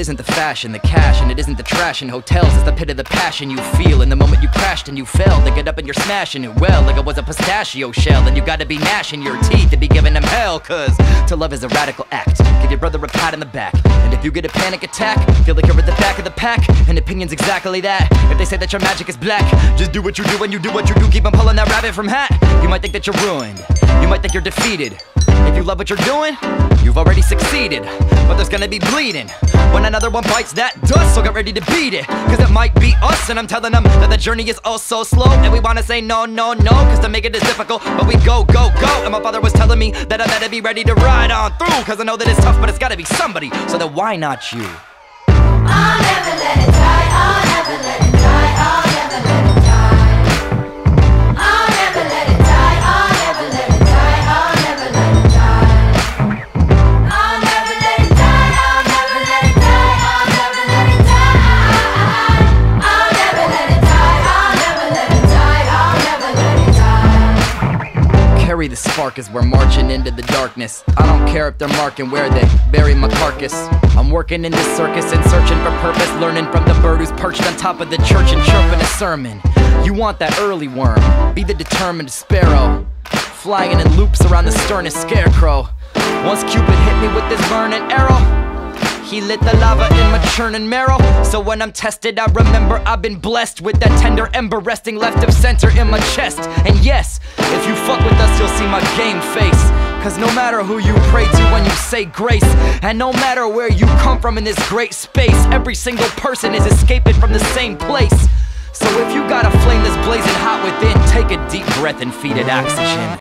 isn't the fashion, the cash, and it isn't the trash in hotels. It's the pit of the passion you feel in the moment you crashed and you fell. To get up and you're smashing it well, like it was a pistachio shell. And you gotta be gnashing your teeth to be giving them hell. Cause to love is a radical act. Give your brother a pat on the back, and if you get a panic attack, feel like you're at the back of the pack. And opinion's exactly that. If they say that your magic is black, just do what you do and you do what you do. Keep on pulling that rabbit from hat. You might think that you're ruined, you might think you're defeated. If you love what you're doing, you've already succeeded. But there's gonna be bleeding when another one bites that dust, so get ready to beat it. Cause it might be us, and I'm telling them that the journey is oh so slow. And we wanna say no, no, no, cause to make it is difficult, but we go, go, go. And my father was telling me that I better be ready to ride on through. Cause I know that it's tough, but it's gotta be somebody, so then why not you? I'll never let it die, I'll never let it die, I'll never let it die. I'll never let it die, I'll never let it die, I'll never let it die. I'll never let it die, I'll never let it die, I'll never let it die. I'll never let it die, I'll never let it die, I'll never let it die. Carry the spark as we're marching into the darkness. I don't care if they're marking where they bury my carcass. I'm working in this circus and searching for purpose, learning from the bird who's perched on top of the church and chirping a sermon. You want that early worm, be the determined sparrow, flying in loops around the sternest scarecrow. Once Cupid hit me with this burning arrow, he lit the lava in my churning marrow. So when I'm tested, I remember I've been blessed with that tender ember resting left of center in my chest. And yes, if you fuck with us, you'll see my game face. Cause no matter who you pray to when you say grace, and no matter where you come from in this great space, every single person is escaping from the same place. So if you got a flame that's blazing hot within, take a deep breath and feed it oxygen.